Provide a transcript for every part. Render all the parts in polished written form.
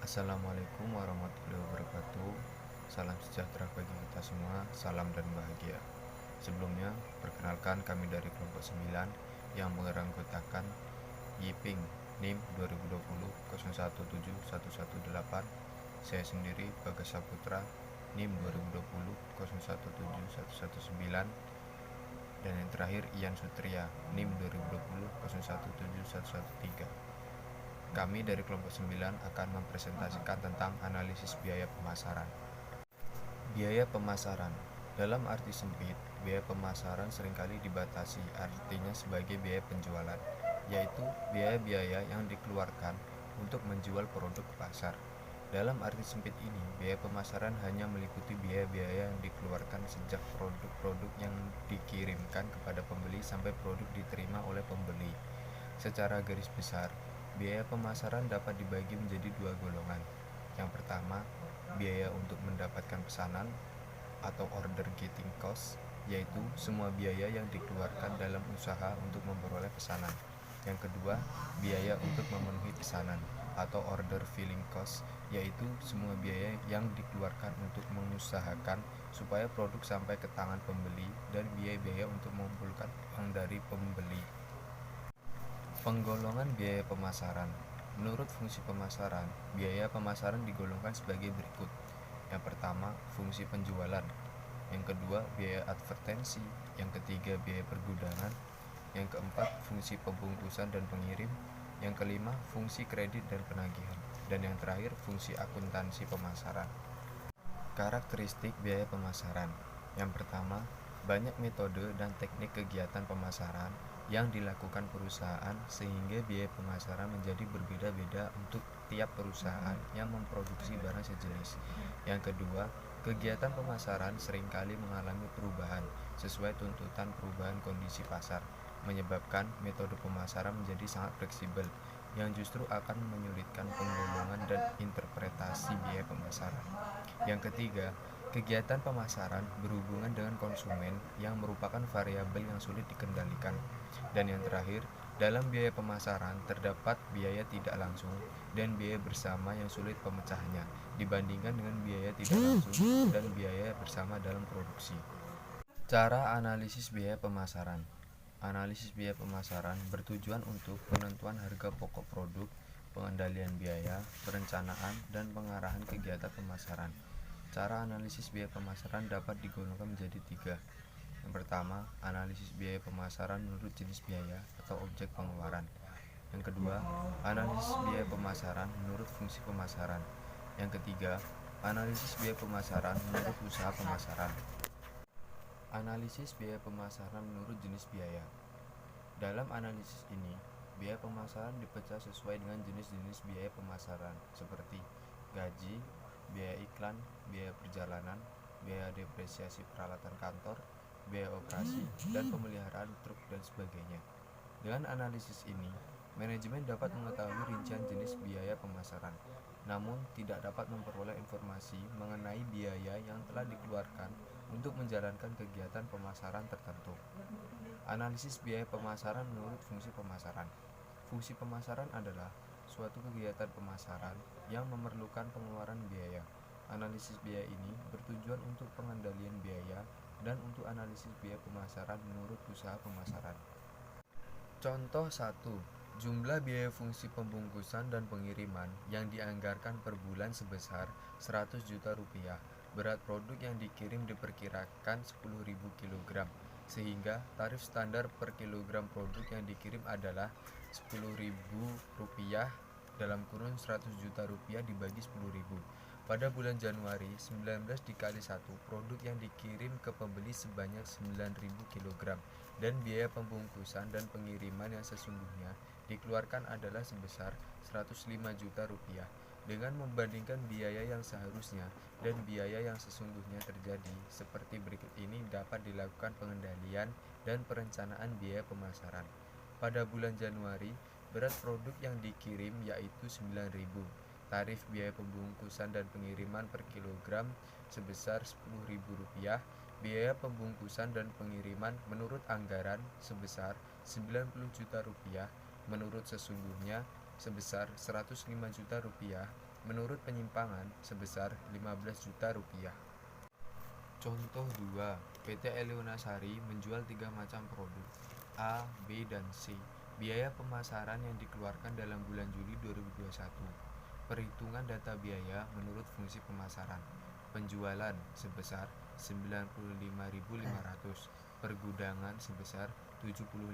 Assalamualaikum warahmatullahi wabarakatuh. Salam sejahtera bagi kita semua, salam dan bahagia. Sebelumnya, perkenalkan kami dari kelompok 9 yang beranggotakan Yiping NIM 2020 017118. Saya sendiri Bagas Saputra NIM 2020 017119, dan yang terakhir Ian Sutria NIM 2020 017113. Kami dari kelompok 9 akan mempresentasikan tentang analisis biaya pemasaran. Biaya pemasaran. Dalam arti sempit, biaya pemasaran seringkali dibatasi artinya sebagai biaya penjualan, yaitu biaya-biaya yang dikeluarkan untuk menjual produk ke pasar. Dalam arti sempit ini, biaya pemasaran hanya meliputi biaya-biaya yang dikeluarkan sejak produk-produk yang dikirimkan kepada pembeli sampai produk diterima oleh pembeli. Secara garis besar, biaya pemasaran dapat dibagi menjadi dua golongan. Yang pertama, biaya untuk mendapatkan pesanan atau order getting cost, yaitu semua biaya yang dikeluarkan dalam usaha untuk memperoleh pesanan. Yang kedua, biaya untuk memenuhi pesanan atau order filling cost, yaitu semua biaya yang dikeluarkan untuk mengusahakan supaya produk sampai ke tangan pembeli dan biaya-biaya untuk mengumpulkan uang dari pembeli. Penggolongan biaya pemasaran. Menurut fungsi pemasaran, biaya pemasaran digolongkan sebagai berikut. Yang pertama, fungsi penjualan. Yang kedua, biaya advertensi. Yang ketiga, biaya pergudangan. Yang keempat, fungsi pembungkusan dan pengirim. Yang kelima, fungsi kredit dan penagihan. Dan yang terakhir, fungsi akuntansi pemasaran. Karakteristik biaya pemasaran. Yang pertama, banyak metode dan teknik kegiatan pemasaran yang dilakukan perusahaan sehingga biaya pemasaran menjadi berbeda-beda untuk tiap perusahaan yang memproduksi barang sejenis. Yang kedua, kegiatan pemasaran seringkali mengalami perubahan sesuai tuntutan perubahan kondisi pasar, menyebabkan metode pemasaran menjadi sangat fleksibel yang justru akan menyulitkan penggolongan dan interpretasi biaya pemasaran. Yang ketiga, kegiatan pemasaran berhubungan dengan konsumen yang merupakan variabel yang sulit dikendalikan. Dan yang terakhir, dalam biaya pemasaran terdapat biaya tidak langsung dan biaya bersama yang sulit pemecahannya dibandingkan dengan biaya tidak langsung dan biaya bersama dalam produksi. Cara analisis biaya pemasaran. Analisis biaya pemasaran bertujuan untuk penentuan harga pokok produk, pengendalian biaya, perencanaan, dan pengarahan kegiatan pemasaran. Cara analisis biaya pemasaran dapat digolongkan menjadi tiga. Yang pertama, analisis biaya pemasaran menurut jenis biaya atau objek pengeluaran. Yang kedua, analisis biaya pemasaran menurut fungsi pemasaran. Yang ketiga, analisis biaya pemasaran menurut usaha pemasaran. Analisis biaya pemasaran menurut jenis biaya. Dalam analisis ini, biaya pemasaran dipecah sesuai dengan jenis-jenis biaya pemasaran seperti gaji, biaya iklan, biaya perjalanan, biaya depresiasi peralatan kantor, biaya operasi, dan pemeliharaan truk dan sebagainya. Dengan analisis ini, manajemen dapat mengetahui rincian jenis biaya pemasaran, namun tidak dapat memperoleh informasi mengenai biaya yang telah dikeluarkan untuk menjalankan kegiatan pemasaran tertentu. Analisis biaya pemasaran menurut fungsi pemasaran. Fungsi pemasaran adalah suatu kegiatan pemasaran yang memerlukan pengeluaran biaya. Analisis biaya ini bertujuan untuk pengendalian biaya dan untuk analisis biaya pemasaran menurut usaha pemasaran. Contoh 1. Jumlah biaya fungsi pembungkusan dan pengiriman yang dianggarkan per bulan sebesar 100 juta rupiah. Berat produk yang dikirim diperkirakan 10.000 kg, sehingga tarif standar per kilogram produk yang dikirim adalah 10.000 rupiah dalam kurun 100 juta rupiah dibagi 10.000. Pada bulan Januari, 19 dikali 1, produk yang dikirim ke pembeli sebanyak 9.000 kg, dan biaya pembungkusan dan pengiriman yang sesungguhnya dikeluarkan adalah sebesar 105 juta rupiah. Dengan membandingkan biaya yang seharusnya dan biaya yang sesungguhnya terjadi, seperti berikut ini dapat dilakukan pengendalian dan perencanaan biaya pemasaran. Pada bulan Januari, berat produk yang dikirim yaitu 9.000. Tarif biaya pembungkusan dan pengiriman per kilogram sebesar Rp10.000. Biaya pembungkusan dan pengiriman menurut anggaran sebesar 90 juta rupiah. Menurut sesungguhnya sebesar 105 juta rupiah, menurut penyimpangan sebesar 15 juta rupiah. Contoh 2, PT Elionasari menjual 3 macam produk A, B, dan C. Biaya pemasaran yang dikeluarkan dalam bulan Juli 2021. Perhitungan data biaya menurut fungsi pemasaran. Penjualan sebesar 95.500, pergudangan sebesar 75.000,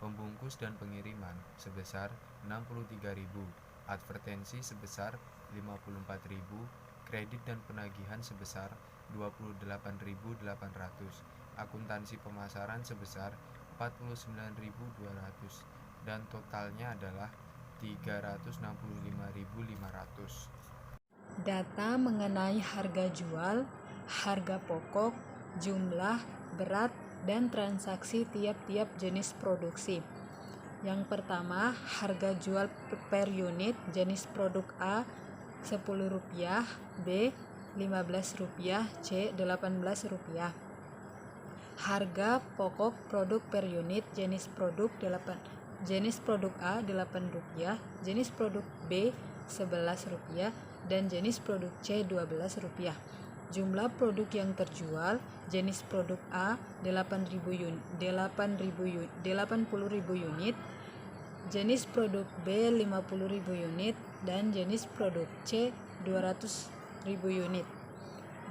pembungkus dan pengiriman sebesar 63.000, advertensi sebesar 54.000, kredit dan penagihan sebesar 28.800, akuntansi pemasaran sebesar 49.200, dan totalnya adalah 365.500. Data mengenai harga jual, harga pokok, jumlah, berat, dan transaksi tiap-tiap jenis produksi. Yang pertama, harga jual per unit jenis produk A Rp10, B Rp15, C Rp18. Harga pokok produk per unit jenis produk A Rp8, jenis produk B Rp11, dan jenis produk C Rp12. Jumlah produk yang terjual, jenis produk A 80.000 unit, jenis produk B 50.000 unit, dan jenis produk C 200.000 unit.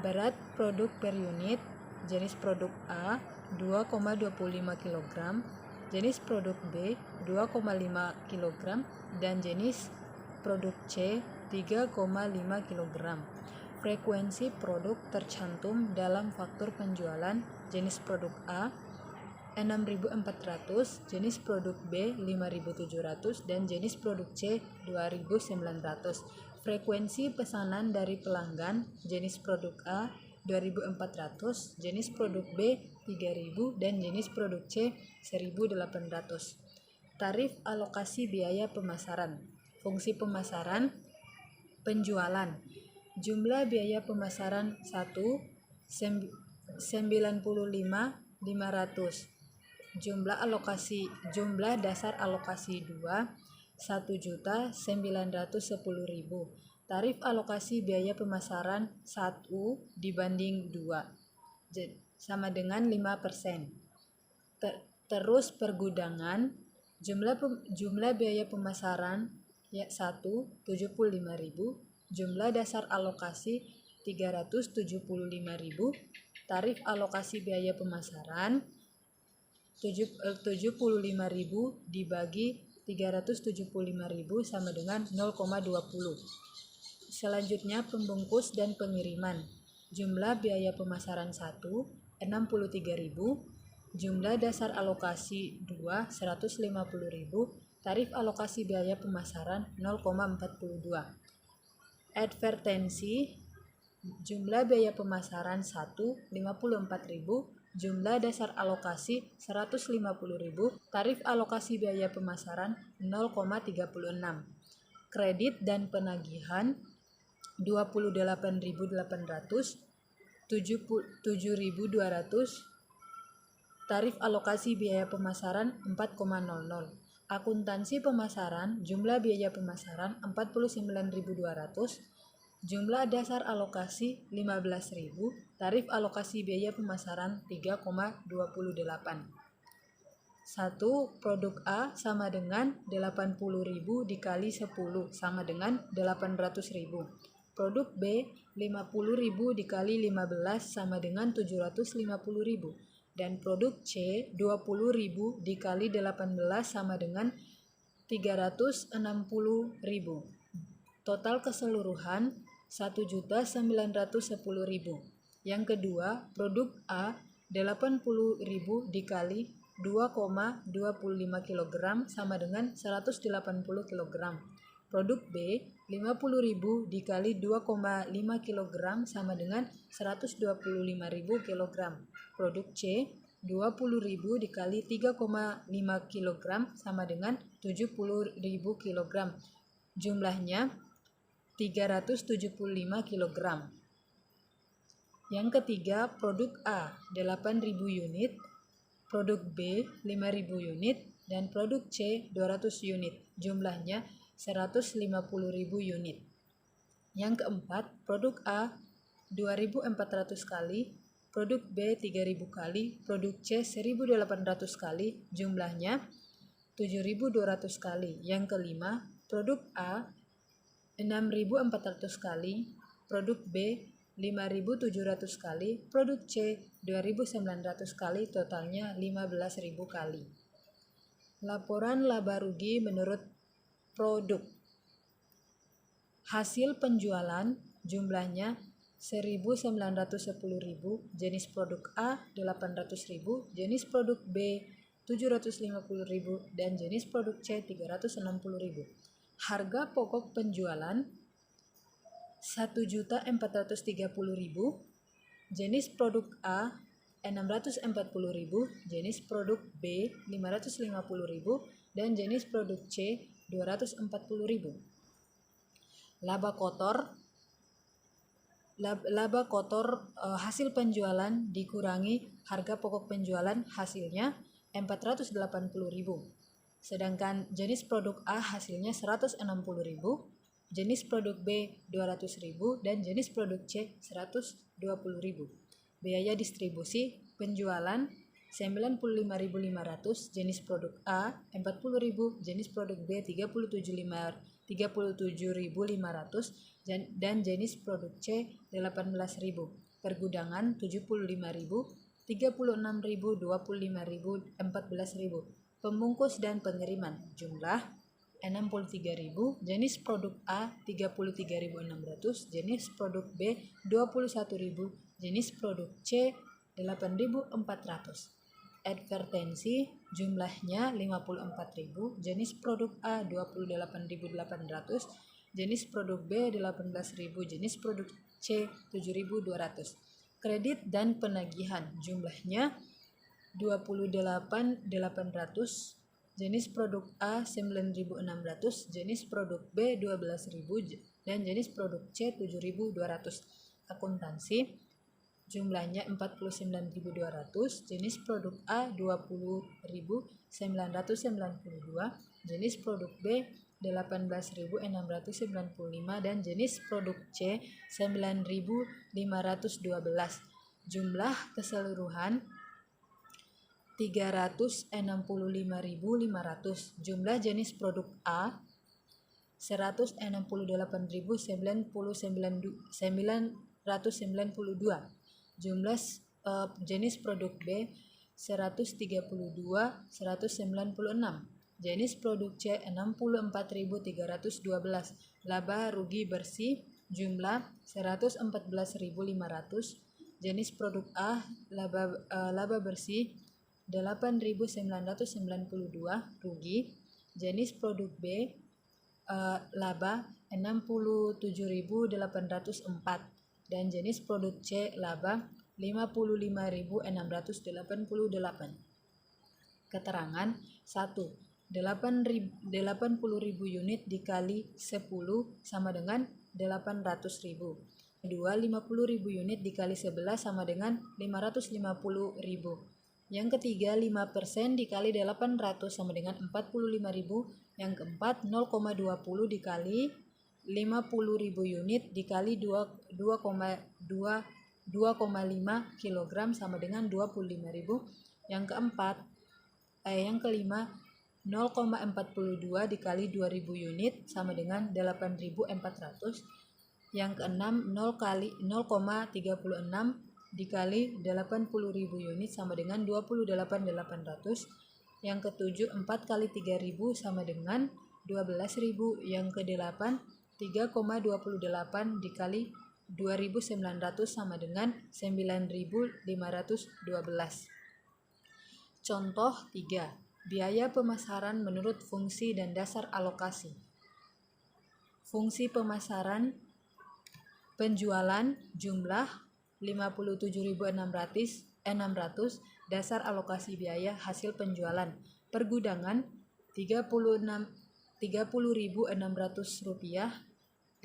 Berat produk per unit, jenis produk A 2,25 kg, jenis produk B 2,5 kg, dan jenis produk C 3,5 kg. Frekuensi produk tercantum dalam faktur penjualan jenis produk A 6.400, jenis produk B 5.700, dan jenis produk C 2.900. Frekuensi pesanan dari pelanggan jenis produk A 2.400, jenis produk B 3.000, dan jenis produk C 1.800. Tarif alokasi biaya pemasaran. Fungsi pemasaran, penjualan. Jumlah biaya pemasaran 1 95.500. Jumlah dasar alokasi 2 1.910.000. Tarif alokasi biaya pemasaran 1 dibanding 2 sama dengan 5%. Terus pergudangan, jumlah biaya pemasaran 1 75.000, jumlah dasar alokasi 375.000, tarif alokasi biaya pemasaran 75.000 dibagi 375.000 sama dengan 0,20. Selanjutnya pembungkus dan pengiriman. Jumlah biaya pemasaran 1 63.000, jumlah dasar alokasi 2 150.000, tarif alokasi biaya pemasaran 0,42. Advertensi, jumlah biaya pemasaran 1 54.000, jumlah dasar alokasi 150.000, tarif alokasi biaya pemasaran 0,36. Kredit dan penagihan 28.800, 7.200, tarif alokasi biaya pemasaran 4,00. Akuntansi pemasaran, jumlah biaya pemasaran 49.200, jumlah dasar alokasi 15.000, tarif alokasi biaya pemasaran 3,28. 1. Produk A sama dengan 80.000 dikali 10 sama dengan 800.000. Produk B 50.000 dikali 15 sama dengan 750.000. Dan produk C 20.000 dikali 18 sama dengan 360.000. Total keseluruhan 1.910.000. Yang kedua, produk A 80.000 dikali 2,25 kg sama dengan 180 kg. Produk B 50.000 dikali 2,5 kg sama dengan 125.000 kg. Produk C 20.000 dikali 3,5 kg sama dengan 70.000 kg. Jumlahnya 375 kg. Yang ketiga, produk A 8.000 unit, produk B 5.000 unit, dan produk C 200 unit, jumlahnya 150.000 unit. Yang keempat, produk A 2.400 kali, produk B 3.000 kali, produk C 1.800 kali, jumlahnya 7.200 kali. Yang kelima, produk A 6.400 kali, produk B 5.700 kali, produk C 2.900 kali, totalnya 15.000 kali. Laporan laba rugi menurut produk. Hasil penjualan jumlahnya 1.910.000, jenis produk A 800.000, jenis produk B 750.000, dan jenis produk C 360.000. Harga pokok penjualan 1.430.000, jenis produk A 640.000, jenis produk B 550.000, dan jenis produk C 240.000. Laba kotor hasil penjualan dikurangi harga pokok penjualan, hasilnya 480.000. Sedangkan jenis produk A hasilnya 160.000, jenis produk B 200.000, dan jenis produk C 120.000. Biaya distribusi penjualan 95.500, jenis produk A 40.000, jenis produk B 37.500, dan jenis produk C 18.000. Pergudangan 75.000, 36.000, 25.000, 14.000. Pembungkus dan pengiriman jumlah 63.000, jenis produk A 33.600, jenis produk B 21.000, jenis produk C 8.400. Advertensi jumlahnya 54.000, jenis produk A 28.800, jenis produk B 18.000, jenis produk C 7.200. Kredit dan penagihan jumlahnya 28.800, jenis produk A 9.600, jenis produk B 12.000, dan jenis produk C 7.200. Akuntansi jumlahnya 49.200, jenis produk A 20.992, jenis produk B 18.695, dan jenis produk C 9.512. Jumlah keseluruhan 365.500. Jumlah jenis produk A 168.992. Jumlah jenis produk B 132.196, jenis produk C 64.312. Laba rugi bersih jumlah 114.500, jenis produk A laba bersih 8.992, rugi jenis produk B laba 67.804, dan jenis produk C laba 55.688. Keterangan 1. 80.000 unit dikali 10 sama dengan 800.000. 2. 50.000 unit dikali 11 sama dengan 550.000. Yang ketiga 5% dikali 800 sama dengan 45.000. Yang keempat 0,20 dikali 50.000 unit dikali 2,5 kg sama dengan 25.000. Yang kelima 0,42 dikali 2.000 unit sama dengan 8.400. Yang keenam 0,36 dikali 80.000 unit sama dengan 28.800. Yang ketujuh 4 kali 3.000 sama dengan 12.000. Yang kedelapan 3,28 dikali 2.900 sama dengan 9.512. Contoh 3. Biaya pemasaran menurut fungsi dan dasar alokasi. Fungsi pemasaran penjualan jumlah 57.600, dasar alokasi biaya hasil penjualan. Pergudangan 30.600 rupiah,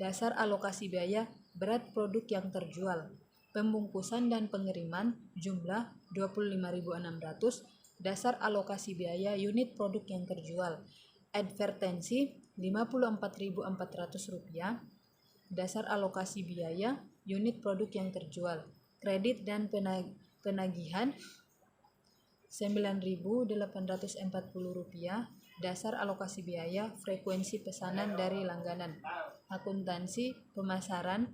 dasar alokasi biaya berat produk yang terjual. Pembungkusan dan pengiriman jumlah 25.600, Dasar alokasi biaya unit produk yang terjual. Advertensi Rp54.400. Dasar alokasi biaya unit produk yang terjual. Kredit dan penagihan Rp9.840. Dasar alokasi biaya frekuensi pesanan dari langganan. Akuntansi pemasaran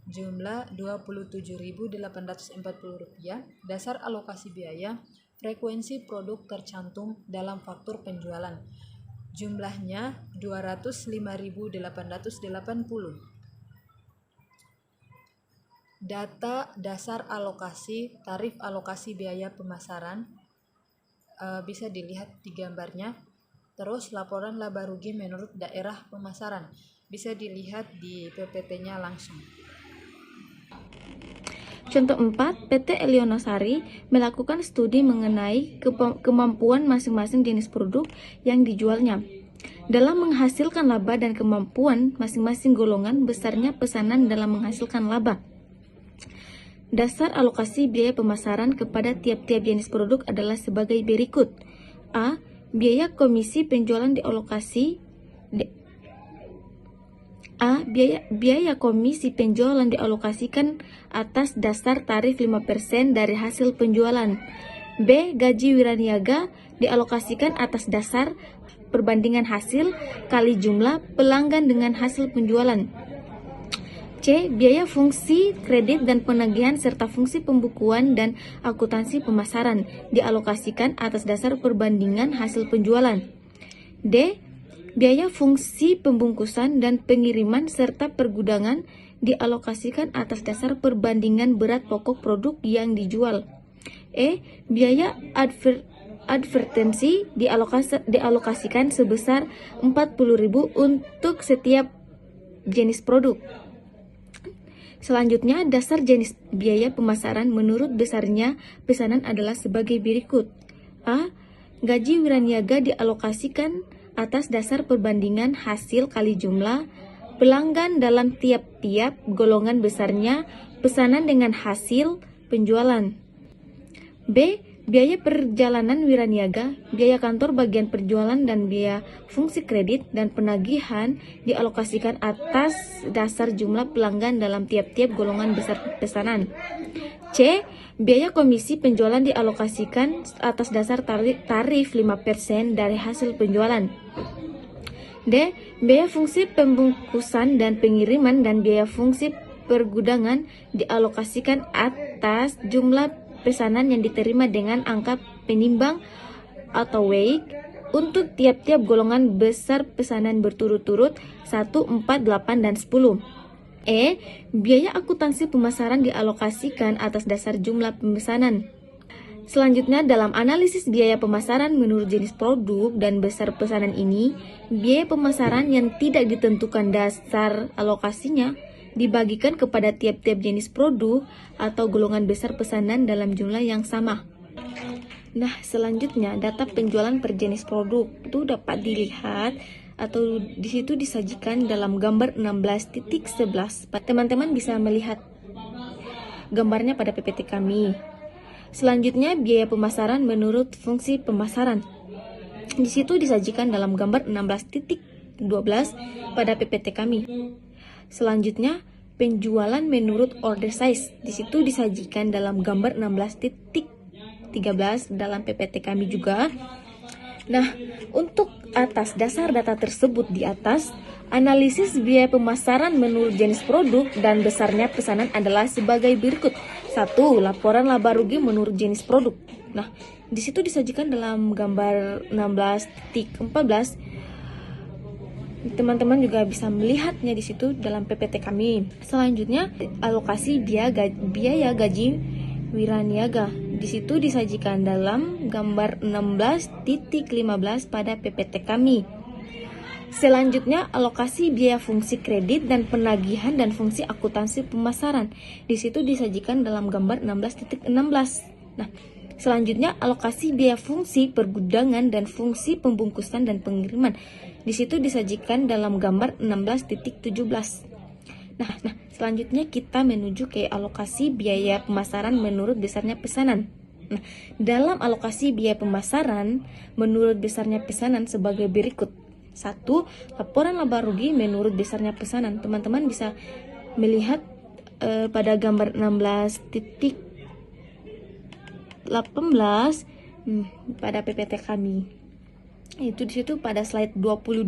jumlah Rp27.840. Dasar alokasi biaya frekuensi produk tercantum dalam faktur penjualan. Jumlahnya Rp205.880. Data dasar alokasi tarif alokasi biaya pemasaran bisa dilihat di gambarnya. Terus laporan laba rugi menurut daerah pemasaran bisa dilihat di PPT-nya langsung. Contoh 4, PT Elionosari melakukan studi mengenai kemampuan masing-masing jenis produk yang dijualnya dalam menghasilkan laba dan kemampuan masing-masing golongan besarnya pesanan dalam menghasilkan laba. Dasar alokasi biaya pemasaran kepada tiap-tiap jenis produk adalah sebagai berikut. A. Biaya komisi penjualan dialokasi biaya komisi penjualan dialokasikan atas dasar tarif 5% dari hasil penjualan. B. Gaji wiraniaga dialokasikan atas dasar perbandingan hasil kali jumlah pelanggan dengan hasil penjualan. C. Biaya fungsi kredit dan penagihan serta fungsi pembukuan dan akuntansi pemasaran dialokasikan atas dasar perbandingan hasil penjualan. D. Biaya fungsi pembungkusan dan pengiriman serta pergudangan dialokasikan atas dasar perbandingan berat pokok produk yang dijual. E. Biaya advertensi dialokasikan sebesar Rp40.000 untuk setiap jenis produk. Selanjutnya, dasar jenis biaya pemasaran menurut besarnya pesanan adalah sebagai berikut. A. Gaji wiraniaga dialokasikan atas dasar perbandingan hasil kali jumlah pelanggan dalam tiap-tiap golongan besarnya pesanan dengan hasil penjualan. B. Biaya perjalanan wiraniaga, biaya kantor bagian penjualan dan biaya fungsi kredit dan penagihan dialokasikan atas dasar jumlah pelanggan dalam tiap-tiap golongan besar pesanan. C. Biaya komisi penjualan dialokasikan atas dasar tarif 5% dari hasil penjualan. D. Biaya fungsi pembungkusan dan pengiriman dan biaya fungsi pergudangan dialokasikan atas jumlah pesanan yang diterima dengan angka penimbang atau weight untuk tiap-tiap golongan besar pesanan berturut-turut 1, 4, 8, dan 10. E. Biaya akuntansi pemasaran dialokasikan atas dasar jumlah pemesanan. Selanjutnya, dalam analisis biaya pemasaran menurut jenis produk dan besar pesanan ini, biaya pemasaran yang tidak ditentukan dasar alokasinya dibagikan kepada tiap-tiap jenis produk atau golongan besar pesanan dalam jumlah yang sama. Nah, selanjutnya data penjualan per jenis produk itu dapat dilihat atau di situ disajikan dalam gambar 16.11. Teman-teman bisa melihat gambarnya pada PPT kami. Selanjutnya, biaya pemasaran menurut fungsi pemasaran. Di situ disajikan dalam gambar 16.12 pada PPT kami. Selanjutnya, penjualan menurut order size. Di situ disajikan dalam gambar 16.13 dalam PPT kami juga. Nah, untuk atas dasar data tersebut di atas, analisis biaya pemasaran menurut jenis produk dan besarnya pesanan adalah sebagai berikut. 1. Laporan laba rugi menurut jenis produk. Nah, di situ disajikan dalam gambar 16.14. Teman-teman juga bisa melihatnya di situ dalam PPT kami. Selanjutnya, alokasi biaya gaji wiraniaga. Di situ disajikan dalam gambar 16.15 pada PPT kami. Selanjutnya, alokasi biaya fungsi kredit dan penagihan dan fungsi akuntansi pemasaran. Di situ disajikan dalam gambar 16.16. Nah, selanjutnya alokasi biaya fungsi pergudangan dan fungsi pembungkusan dan pengiriman. Di situ disajikan dalam gambar 16.17. Nah, selanjutnya kita menuju ke alokasi biaya pemasaran menurut besarnya pesanan. Nah, dalam alokasi biaya pemasaran, menurut besarnya pesanan sebagai berikut. 1. Laporan laba rugi menurut besarnya pesanan. Teman-teman bisa melihat pada gambar 16.18 pada PPT kami. Itu di situ pada slide 22.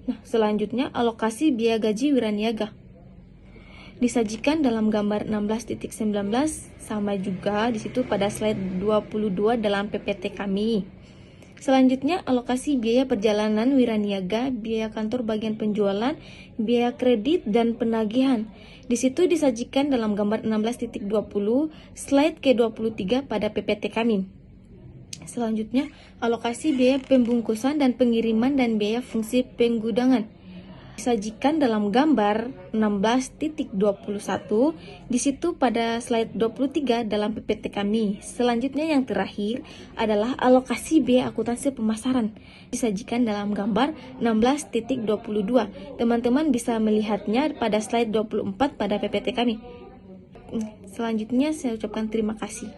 Nah, selanjutnya alokasi biaya gaji wiraniaga. Disajikan dalam gambar 16.19 sama juga di situ pada slide 22 dalam PPT kami. Selanjutnya alokasi biaya perjalanan wiraniaga, biaya kantor bagian penjualan, biaya kredit dan penagihan. Di situ disajikan dalam gambar 16.20 slide ke-23 pada PPT kami. Selanjutnya, alokasi biaya pembungkusan dan pengiriman dan biaya fungsi penggudangan. Disajikan dalam gambar 16.21 di situ pada slide 23 dalam PPT kami. Selanjutnya yang terakhir adalah alokasi biaya akuntansi pemasaran. Disajikan dalam gambar 16.22. Teman-teman bisa melihatnya pada slide 24 pada PPT kami. Selanjutnya saya ucapkan terima kasih.